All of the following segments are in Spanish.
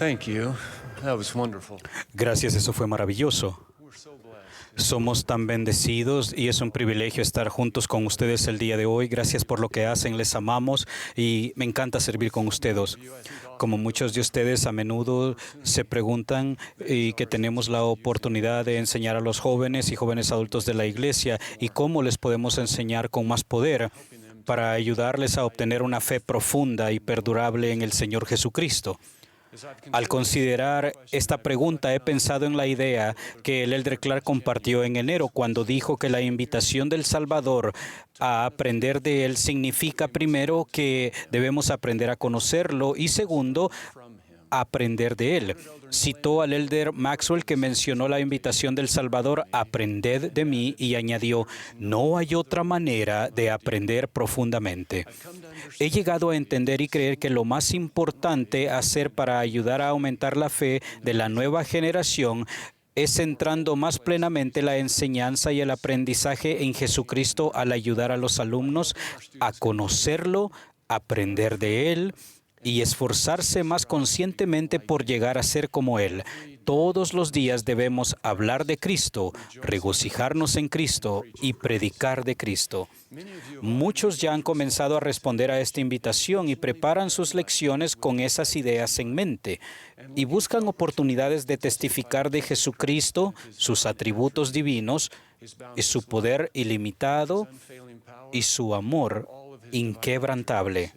Thank you. That was wonderful. Gracias, eso fue maravilloso. We're so blessed. Somos tan bendecidos y es un privilegio estar juntos con ustedes el día de hoy. Gracias por lo que hacen, les amamos y me encanta servir con ustedes. Como muchos de ustedes a menudo se preguntan y que tenemos la oportunidad de enseñar a los jóvenes y jóvenes adultos de la iglesia y cómo les podemos enseñar con más poder para ayudarles a obtener una fe profunda y perdurable en el Señor Jesucristo. Al considerar esta pregunta, he pensado en la idea que el Elder Clark compartió en enero cuando dijo que la invitación del Salvador a aprender de Él significa primero que debemos aprender a conocerlo y segundo, aprender de Él. Citó al Elder Maxwell que mencionó la invitación del Salvador, aprended de mí, y añadió, no hay otra manera de aprender profundamente. He llegado a entender y creer que lo más importante hacer para ayudar a aumentar la fe de la nueva generación es centrando más plenamente la enseñanza y el aprendizaje en Jesucristo al ayudar a los alumnos a conocerlo, aprender de Él, y esforzarse más conscientemente por llegar a ser como Él. Todos los días debemos hablar de Cristo, regocijarnos en Cristo y predicar de Cristo. Muchos ya han comenzado a responder a esta invitación y preparan sus lecciones con esas ideas en mente y buscan oportunidades de testificar de Jesucristo, sus atributos divinos y su poder ilimitado y su amor inquebrantable.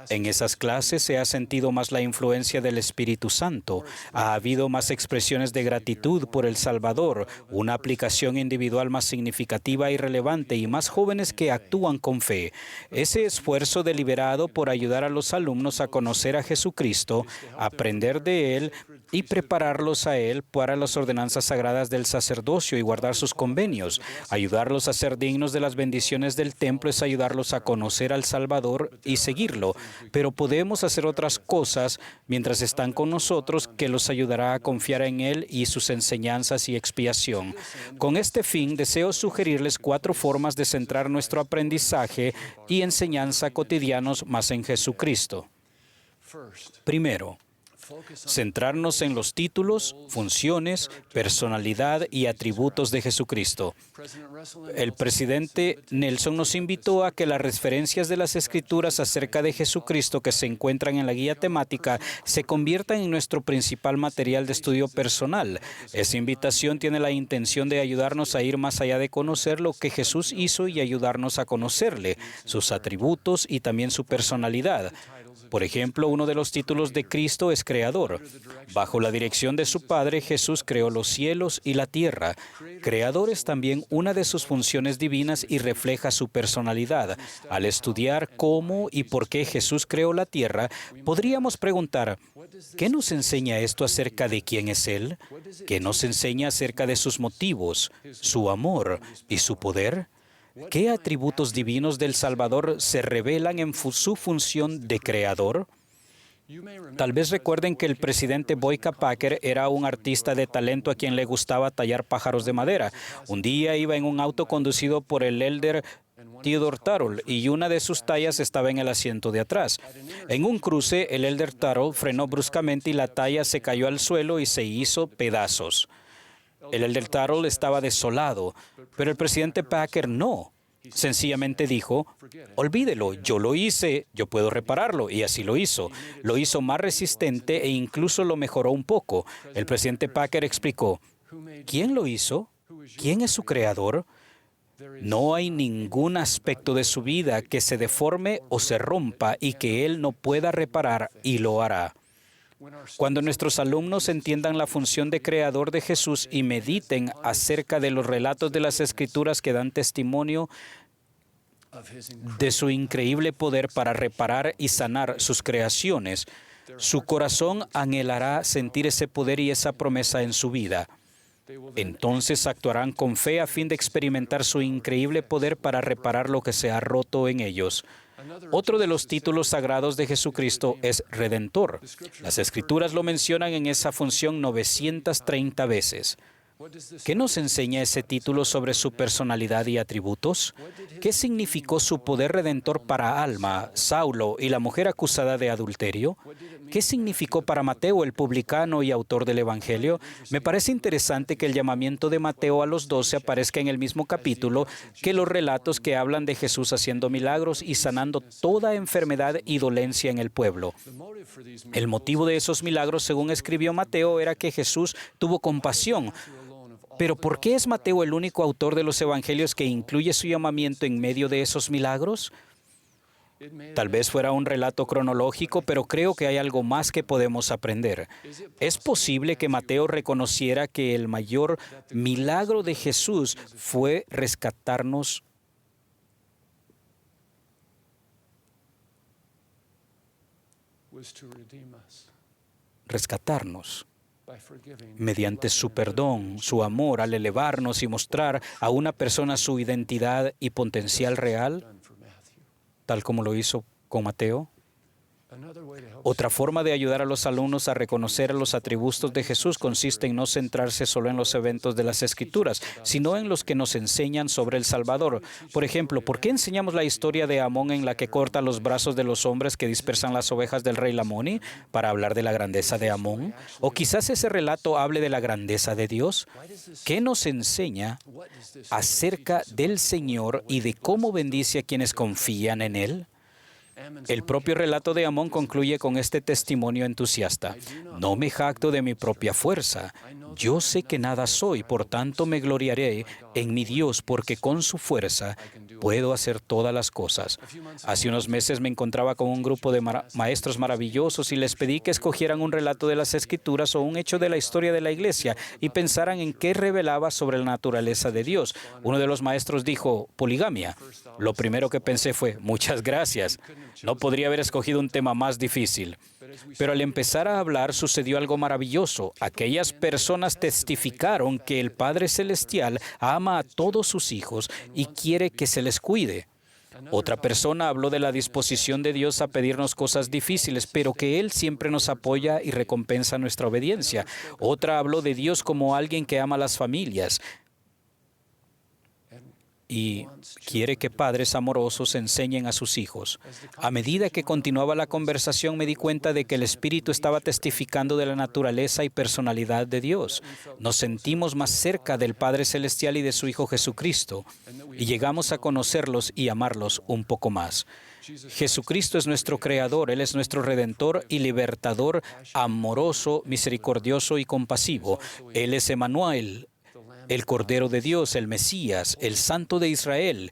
En esas clases se ha sentido más la influencia del Espíritu Santo. Ha habido más expresiones de gratitud por el Salvador, una aplicación individual más significativa y relevante y más jóvenes que actúan con fe. Ese esfuerzo deliberado por ayudar a los alumnos a conocer a Jesucristo, aprender de Él y prepararlos a Él para las ordenanzas sagradas del sacerdocio y guardar sus convenios. Ayudarlos a ser dignos de las bendiciones del templo es ayudarlos a conocer al Salvador y seguirlo. Pero podemos hacer otras cosas mientras están con nosotros que los ayudará a confiar en Él y sus enseñanzas y expiación. Con este fin, deseo sugerirles 4 formas de centrar nuestro aprendizaje y enseñanza cotidianos más en Jesucristo. Primero, centrarnos en los títulos, funciones, personalidad y atributos de Jesucristo. El presidente Nelson nos invitó a que las referencias de las Escrituras acerca de Jesucristo que se encuentran en la guía temática se conviertan en nuestro principal material de estudio personal. Esa invitación tiene la intención de ayudarnos a ir más allá de conocer lo que Jesús hizo y ayudarnos a conocerle, sus atributos y también su personalidad. Por ejemplo, uno de los títulos de Cristo es Creador. Bajo la dirección de su Padre, Jesús creó los cielos y la tierra. Creador es también una de sus funciones divinas y refleja su personalidad. Al estudiar cómo y por qué Jesús creó la tierra, podríamos preguntar, ¿qué nos enseña esto acerca de quién es Él? ¿Qué nos enseña acerca de sus motivos, su amor y su poder? ¿Qué atributos divinos del Salvador se revelan en su función de creador? Tal vez recuerden que el presidente Boyka Packer era un artista de talento a quien le gustaba tallar pájaros de madera. Un día iba en un auto conducido por el Elder Theodore Tuttle y una de sus tallas estaba en el asiento de atrás. En un cruce, el Elder Tuttle frenó bruscamente y la talla se cayó al suelo y se hizo pedazos. El Elder Tuttle estaba desolado, pero el presidente Packer no. Sencillamente dijo, olvídelo, yo lo hice, yo puedo repararlo, y así lo hizo. Lo hizo más resistente e incluso lo mejoró un poco. El presidente Packer explicó, ¿quién lo hizo? ¿Quién es su creador? No hay ningún aspecto de su vida que se deforme o se rompa y que él no pueda reparar, y lo hará. Cuando nuestros alumnos entiendan la función de creador de Jesús y mediten acerca de los relatos de las Escrituras que dan testimonio de su increíble poder para reparar y sanar sus creaciones, su corazón anhelará sentir ese poder y esa promesa en su vida. Entonces actuarán con fe a fin de experimentar su increíble poder para reparar lo que se ha roto en ellos. Otro de los títulos sagrados de Jesucristo es Redentor. Las Escrituras lo mencionan en esa función 930 veces. ¿Qué nos enseña ese título sobre su personalidad y atributos? ¿Qué significó su poder redentor para Alma, Saulo y la mujer acusada de adulterio? ¿Qué significó para Mateo, el publicano y autor del Evangelio? Me parece interesante que el llamamiento de Mateo a los 12 aparezca en el mismo capítulo que los relatos que hablan de Jesús haciendo milagros y sanando toda enfermedad y dolencia en el pueblo. El motivo de esos milagros, según escribió Mateo, era que Jesús tuvo compasión. Pero ¿por qué es Mateo el único autor de los evangelios que incluye su llamamiento en medio de esos milagros? Tal vez fuera un relato cronológico, pero creo que hay algo más que podemos aprender. ¿Es posible que Mateo reconociera que el mayor milagro de Jesús fue rescatarnos? Rescatarnos mediante su perdón, su amor, al elevarnos y mostrar a una persona su identidad y potencial real, tal como lo hizo con Mateo? Otra forma de ayudar a los alumnos a reconocer los atributos de Jesús consiste en no centrarse solo en los eventos de las Escrituras, sino en los que nos enseñan sobre el Salvador. Por ejemplo, ¿por qué enseñamos la historia de Amón en la que corta los brazos de los hombres que dispersan las ovejas del rey Lamoni? ¿Para hablar de la grandeza de Amón? ¿O quizás ese relato hable de la grandeza de Dios? ¿Qué nos enseña acerca del Señor y de cómo bendice a quienes confían en Él? El propio relato de Amón concluye con este testimonio entusiasta. No me jacto de mi propia fuerza. Yo sé que nada soy, por tanto me gloriaré en mi Dios, porque con su fuerza puedo hacer todas las cosas. Hace unos meses me encontraba con un grupo de maestros maravillosos y les pedí que escogieran un relato de las Escrituras o un hecho de la historia de la iglesia y pensaran en qué revelaba sobre la naturaleza de Dios. Uno de los maestros dijo, poligamia. Lo primero que pensé fue, muchas gracias. No podría haber escogido un tema más difícil. Pero al empezar a hablar sucedió algo maravilloso. Aquellas personas testificaron que el Padre Celestial ama a todos sus hijos y quiere que se les cuide. Otra persona habló de la disposición de Dios a pedirnos cosas difíciles, pero que Él siempre nos apoya y recompensa nuestra obediencia. Otra habló de Dios como alguien que ama a las familias y quiere que padres amorosos enseñen a sus hijos. A medida que continuaba la conversación, me di cuenta de que el Espíritu estaba testificando de la naturaleza y personalidad de Dios. Nos sentimos más cerca del Padre Celestial y de su Hijo Jesucristo, y llegamos a conocerlos y amarlos un poco más. Jesucristo es nuestro Creador, Él es nuestro Redentor y Libertador, amoroso, misericordioso y compasivo. Él es Emmanuel, el Cordero de Dios, el Mesías, el Santo de Israel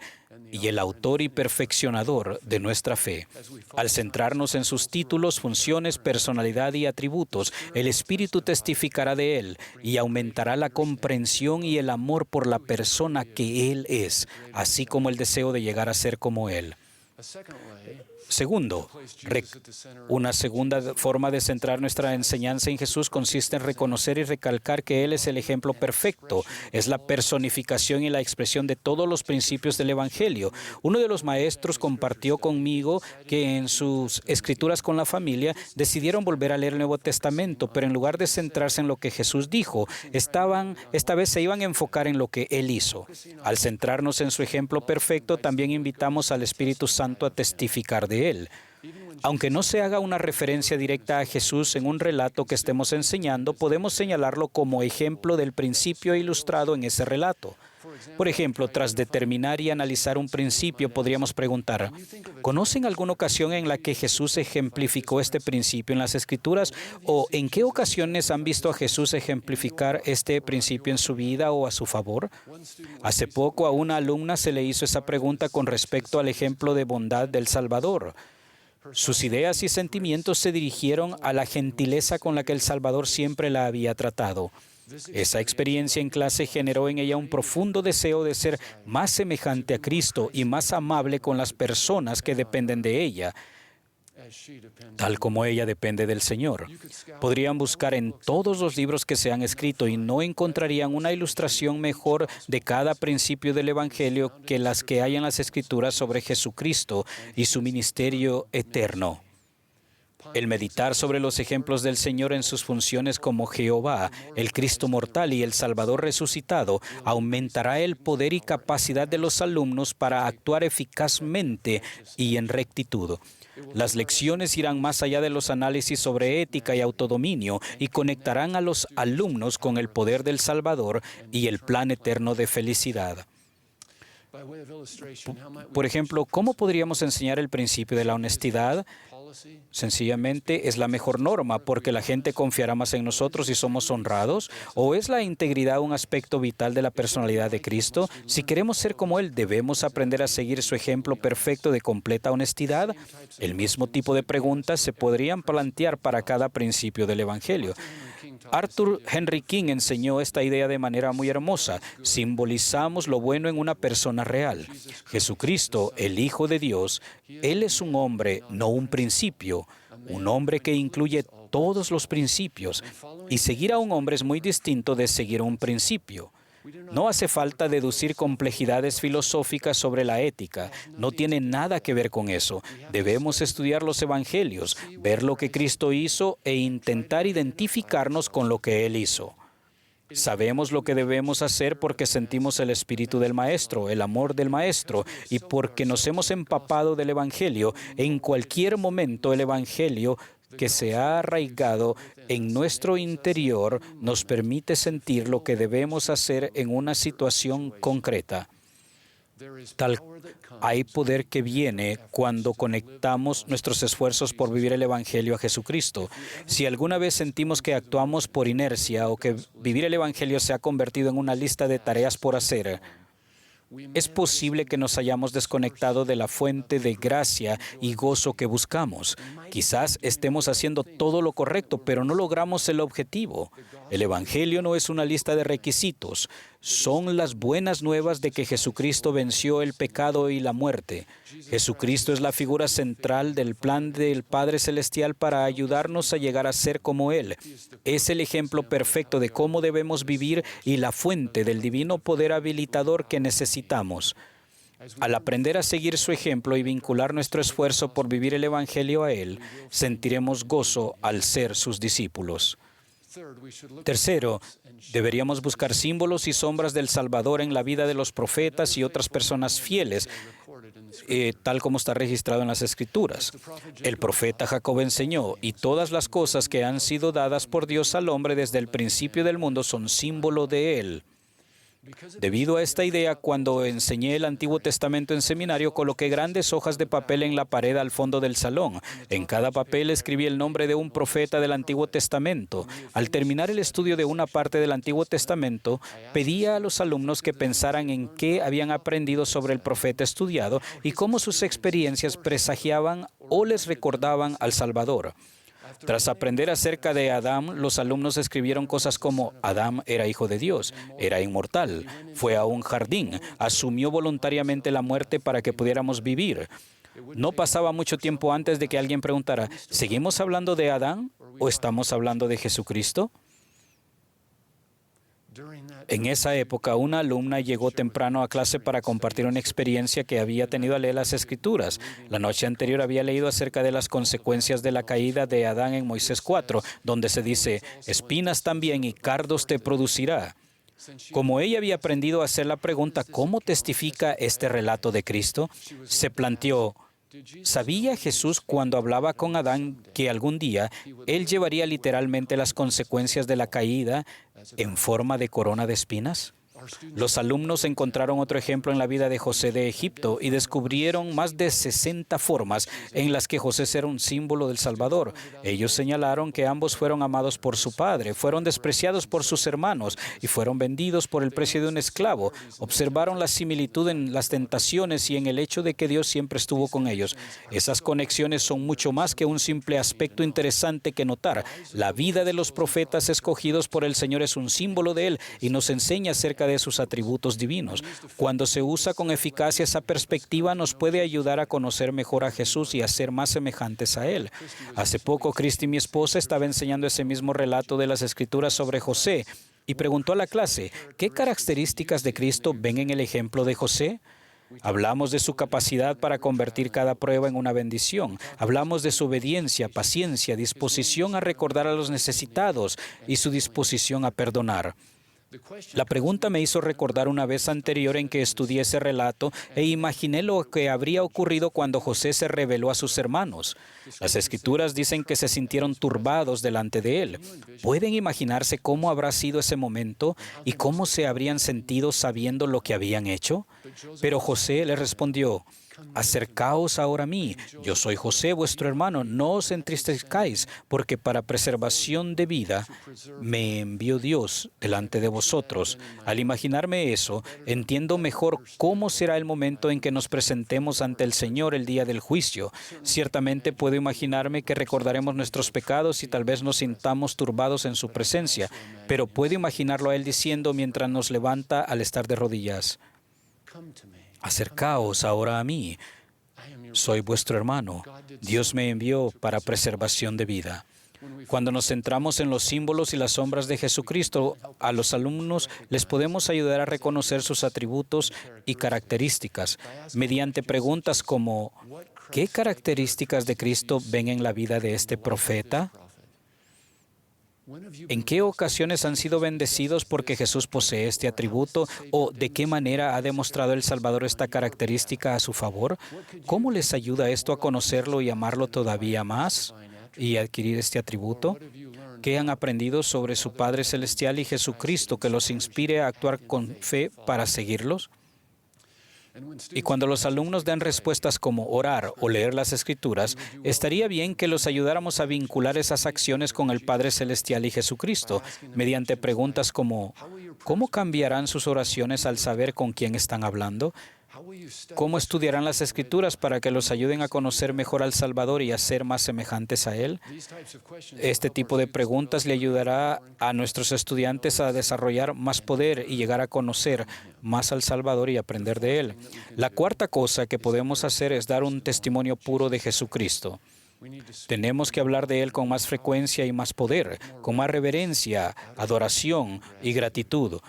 y el autor y perfeccionador de nuestra fe. Al centrarnos en sus títulos, funciones, personalidad y atributos, el Espíritu testificará de Él y aumentará la comprensión y el amor por la persona que Él es, así como el deseo de llegar a ser como Él. Segundo, una segunda forma de centrar nuestra enseñanza en Jesús consiste en reconocer y recalcar que Él es el ejemplo perfecto, es la personificación y la expresión de todos los principios del Evangelio. Uno de los maestros compartió conmigo que en sus escrituras con la familia decidieron volver a leer el Nuevo Testamento, pero en lugar de centrarse en lo que Jesús dijo, esta vez se iban a enfocar en lo que Él hizo. Al centrarnos en su ejemplo perfecto, también invitamos al Espíritu Santo a testificar de Él. Aunque no se haga una referencia directa a Jesús en un relato que estemos enseñando, podemos señalarlo como ejemplo del principio ilustrado en ese relato. Por ejemplo, tras determinar y analizar un principio, podríamos preguntar, ¿conocen alguna ocasión en la que Jesús ejemplificó este principio en las Escrituras? ¿O en qué ocasiones han visto a Jesús ejemplificar este principio en su vida o a su favor? Hace poco a una alumna se le hizo esa pregunta con respecto al ejemplo de bondad del Salvador. Sus ideas y sentimientos se dirigieron a la gentileza con la que el Salvador siempre la había tratado. Esa experiencia en clase generó en ella un profundo deseo de ser más semejante a Cristo y más amable con las personas que dependen de ella, tal como ella depende del Señor. Podrían buscar en todos los libros que se han escrito y no encontrarían una ilustración mejor de cada principio del Evangelio que las que hay en las Escrituras sobre Jesucristo y su ministerio eterno. El meditar sobre los ejemplos del Señor en sus funciones como Jehová, el Cristo mortal y el Salvador resucitado, aumentará el poder y capacidad de los alumnos para actuar eficazmente y en rectitud. Las lecciones irán más allá de los análisis sobre ética y autodominio y conectarán a los alumnos con el poder del Salvador y el plan eterno de felicidad. Por ejemplo, ¿cómo podríamos enseñar el principio de la honestidad? Sencillamente es la mejor norma porque la gente confiará más en nosotros si somos honrados. ¿O es la integridad un aspecto vital de la personalidad de Cristo? Si queremos ser como Él, ¿debemos aprender a seguir su ejemplo perfecto de completa honestidad? El mismo tipo de preguntas se podrían plantear para cada principio del Evangelio. Arthur Henry King enseñó esta idea de manera muy hermosa. Simbolizamos lo bueno en una persona real. Jesucristo, el Hijo de Dios, Él es un hombre, no un principio. Un hombre que incluye todos los principios. Y seguir a un hombre es muy distinto de seguir un principio. No hace falta deducir complejidades filosóficas sobre la ética. No tiene nada que ver con eso. Debemos estudiar los evangelios, ver lo que Cristo hizo e intentar identificarnos con lo que Él hizo. Sabemos lo que debemos hacer porque sentimos el espíritu del Maestro, el amor del Maestro, y porque nos hemos empapado del Evangelio. En cualquier momento el Evangelio que se ha arraigado en nuestro interior nos permite sentir lo que debemos hacer en una situación concreta. Hay poder que viene cuando conectamos nuestros esfuerzos por vivir el Evangelio a Jesucristo. Si alguna vez sentimos que actuamos por inercia o que vivir el Evangelio se ha convertido en una lista de tareas por hacer, es posible que nos hayamos desconectado de la fuente de gracia y gozo que buscamos. Quizás estemos haciendo todo lo correcto, pero no logramos el objetivo. El Evangelio no es una lista de requisitos. Son las buenas nuevas de que Jesucristo venció el pecado y la muerte. Jesucristo es la figura central del plan del Padre Celestial para ayudarnos a llegar a ser como Él. Es el ejemplo perfecto de cómo debemos vivir y la fuente del divino poder habilitador que necesitamos. Al aprender a seguir su ejemplo y vincular nuestro esfuerzo por vivir el Evangelio a Él, sentiremos gozo al ser sus discípulos. Tercero, deberíamos buscar símbolos y sombras del Salvador en la vida de los profetas y otras personas fieles, tal como está registrado en las Escrituras. El profeta Jacob enseñó, y todas las cosas que han sido dadas por Dios al hombre desde el principio del mundo son símbolo de Él. Debido a esta idea, cuando enseñé el Antiguo Testamento en seminario, coloqué grandes hojas de papel en la pared al fondo del salón. En cada papel escribí el nombre de un profeta del Antiguo Testamento. Al terminar el estudio de una parte del Antiguo Testamento, pedía a los alumnos que pensaran en qué habían aprendido sobre el profeta estudiado y cómo sus experiencias presagiaban o les recordaban al Salvador. Tras aprender acerca de Adán, los alumnos escribieron cosas como: Adán era hijo de Dios, era inmortal, fue a un jardín, asumió voluntariamente la muerte para que pudiéramos vivir. No pasaba mucho tiempo antes de que alguien preguntara: ¿seguimos hablando de Adán o estamos hablando de Jesucristo? En esa época, una alumna llegó temprano a clase para compartir una experiencia que había tenido al leer las Escrituras. La noche anterior había leído acerca de las consecuencias de la caída de Adán en Moisés 4, donde se dice: espinas también y cardos te producirá. Como ella había aprendido a hacer la pregunta, ¿cómo testifica este relato de Cristo?, se planteó: ¿sabía Jesús cuando hablaba con Adán que algún día Él llevaría literalmente las consecuencias de la caída en forma de corona de espinas? Los alumnos encontraron otro ejemplo en la vida de José de Egipto y descubrieron más de 60 formas en las que José era un símbolo del Salvador. Ellos señalaron que ambos fueron amados por su padre, fueron despreciados por sus hermanos y fueron vendidos por el precio de un esclavo. Observaron la similitud en las tentaciones y en el hecho de que Dios siempre estuvo con ellos. Esas conexiones son mucho más que un simple aspecto interesante que notar. La vida de los profetas escogidos por el Señor es un símbolo de Él y nos enseña acerca de sus atributos divinos. Cuando se usa con eficacia esa perspectiva, nos puede ayudar a conocer mejor a Jesús y a ser más semejantes a Él. Hace poco, Christy, mi esposa, estaba enseñando ese mismo relato de las Escrituras sobre José y preguntó a la clase: ¿qué características de Cristo ven en el ejemplo de José? Hablamos de su capacidad para convertir cada prueba en una bendición. Hablamos de su obediencia, paciencia, disposición a recordar a los necesitados y su disposición a perdonar. La pregunta me hizo recordar una vez anterior en que estudié ese relato e imaginé lo que habría ocurrido cuando José se reveló a sus hermanos. Las Escrituras dicen que se sintieron turbados delante de él. ¿Pueden imaginarse cómo habrá sido ese momento y cómo se habrían sentido sabiendo lo que habían hecho? Pero José le respondió: acercaos ahora a mí, yo soy José, vuestro hermano, no os entristezcáis, porque para preservación de vida me envió Dios delante de vosotros. Al imaginarme eso, entiendo mejor cómo será el momento en que nos presentemos ante el Señor el día del juicio. Ciertamente puedo imaginarme que recordaremos nuestros pecados y tal vez nos sintamos turbados en su presencia, pero puedo imaginarlo a Él diciendo mientras nos levanta al estar de rodillas: acercaos ahora a mí, soy vuestro hermano. Dios me envió para preservación de vida. Cuando nos centramos en los símbolos y las sombras de Jesucristo, a los alumnos les podemos ayudar a reconocer sus atributos y características mediante preguntas como: ¿qué características de Cristo ven en la vida de este profeta? ¿En qué ocasiones han sido bendecidos porque Jesús posee este atributo? ¿O de qué manera ha demostrado el Salvador esta característica a su favor? ¿Cómo les ayuda esto a conocerlo y amarlo todavía más y adquirir este atributo? ¿Qué han aprendido sobre su Padre Celestial y Jesucristo que los inspire a actuar con fe para seguirlos? Y cuando los alumnos dan respuestas como orar o leer las Escrituras, estaría bien que los ayudáramos a vincular esas acciones con el Padre Celestial y Jesucristo, mediante preguntas como: ¿cómo cambiarán sus oraciones al saber con quién están hablando? ¿Cómo estudiarán las Escrituras para que los ayuden a conocer mejor al Salvador y a ser más semejantes a Él? Este tipo de preguntas le ayudará a nuestros estudiantes a desarrollar más poder y llegar a conocer más al Salvador y aprender de Él. La cuarta cosa que podemos hacer es dar un testimonio puro de Jesucristo. Tenemos que hablar de Él con más frecuencia y más poder, con más reverencia, adoración y gratitud.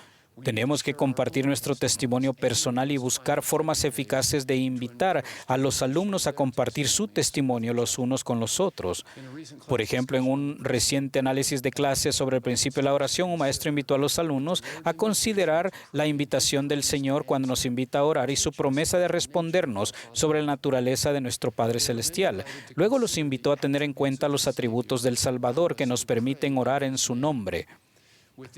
Tenemos que compartir nuestro testimonio personal y buscar formas eficaces de invitar a los alumnos a compartir su testimonio los unos con los otros. Por ejemplo, en un reciente análisis de clase sobre el principio de la oración, un maestro invitó a los alumnos a considerar la invitación del Señor cuando nos invita a orar y su promesa de respondernos sobre la naturaleza de nuestro Padre Celestial. Luego los invitó a tener en cuenta los atributos del Salvador que nos permiten orar en su nombre.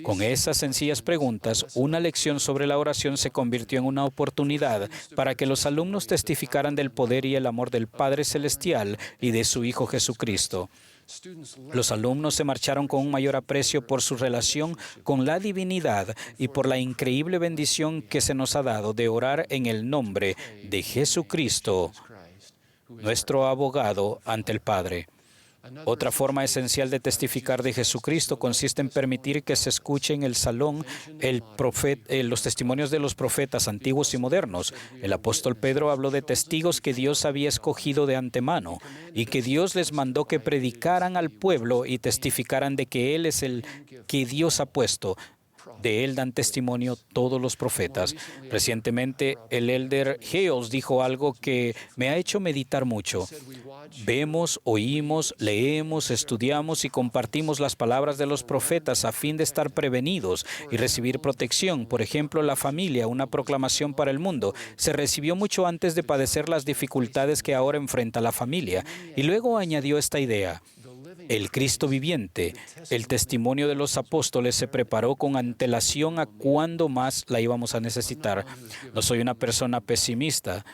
Con esas sencillas preguntas, una lección sobre la oración se convirtió en una oportunidad para que los alumnos testificaran del poder y el amor del Padre Celestial y de su Hijo Jesucristo. Los alumnos se marcharon con un mayor aprecio por su relación con la divinidad y por la increíble bendición que se nos ha dado de orar en el nombre de Jesucristo, nuestro abogado ante el Padre. Otra forma esencial de testificar de Jesucristo consiste en permitir que se escuche en el salón los testimonios de los profetas antiguos y modernos. El apóstol Pedro habló de testigos que Dios había escogido de antemano y que Dios les mandó que predicaran al pueblo y testificaran de que Él es el que Dios ha puesto. De Él dan testimonio todos los profetas. Recientemente, el elder Hales dijo algo que me ha hecho meditar mucho. Vemos, oímos, leemos, estudiamos y compartimos las palabras de los profetas a fin de estar prevenidos y recibir protección. Por ejemplo, la familia, una proclamación para el mundo, se recibió mucho antes de padecer las dificultades que ahora enfrenta la familia. Y luego añadió esta idea: el Cristo viviente, el testimonio de los apóstoles se preparó con antelación a cuándo más la íbamos a necesitar. No soy una persona pesimista,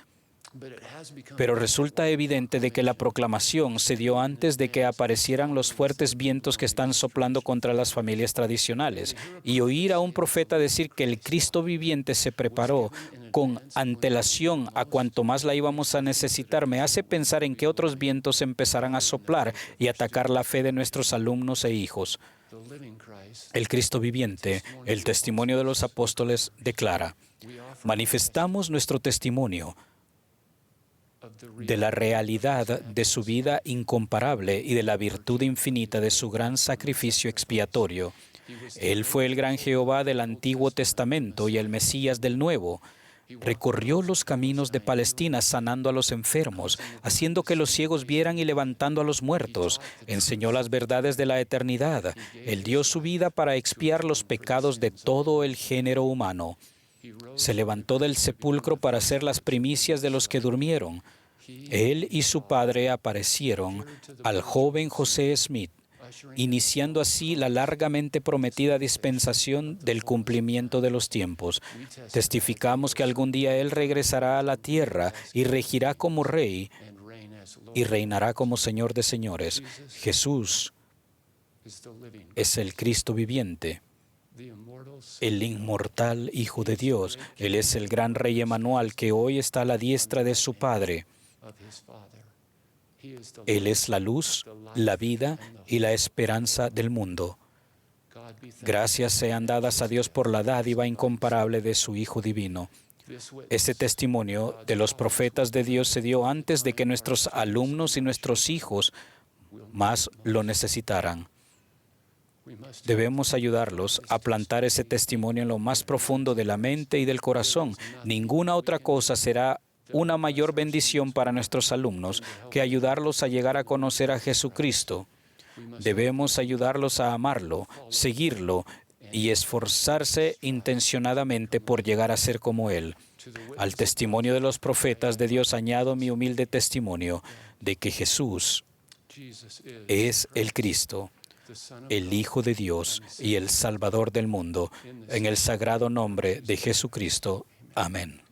pero resulta evidente de que la proclamación se dio antes de que aparecieran los fuertes vientos que están soplando contra las familias tradicionales. Y oír a un profeta decir que el Cristo viviente se preparó con antelación a cuanto más la íbamos a necesitar me hace pensar en qué otros vientos empezarán a soplar y atacar la fe de nuestros alumnos e hijos. El Cristo viviente, el testimonio de los apóstoles, declara: manifestamos nuestro testimonio de la realidad de su vida incomparable y de la virtud infinita de su gran sacrificio expiatorio. Él fue el gran Jehová del Antiguo Testamento y el Mesías del Nuevo. Recorrió los caminos de Palestina sanando a los enfermos, haciendo que los ciegos vieran y levantando a los muertos. Enseñó las verdades de la eternidad. Él dio su vida para expiar los pecados de todo el género humano. Se levantó del sepulcro para ser las primicias de los que durmieron. Él y su padre aparecieron al joven José Smith, iniciando así la largamente prometida dispensación del cumplimiento de los tiempos. Testificamos que algún día Él regresará a la tierra y regirá como Rey y reinará como Señor de señores. Jesús es el Cristo viviente, el inmortal Hijo de Dios. Él es el gran Rey Emmanuel que hoy está a la diestra de su Padre. Él es la luz, la vida y la esperanza del mundo. Gracias sean dadas a Dios por la dádiva incomparable de su Hijo divino. Este testimonio de los profetas de Dios se dio antes de que nuestros alumnos y nuestros hijos más lo necesitaran. Debemos ayudarlos a plantar ese testimonio en lo más profundo de la mente y del corazón. Ninguna otra cosa será una mayor bendición para nuestros alumnos que ayudarlos a llegar a conocer a Jesucristo. Debemos ayudarlos a amarlo, seguirlo y esforzarse intencionadamente por llegar a ser como Él. Al testimonio de los profetas de Dios añado mi humilde testimonio de que Jesús es el Cristo, el Hijo de Dios y el Salvador del mundo. En el sagrado nombre de Jesucristo. Amén.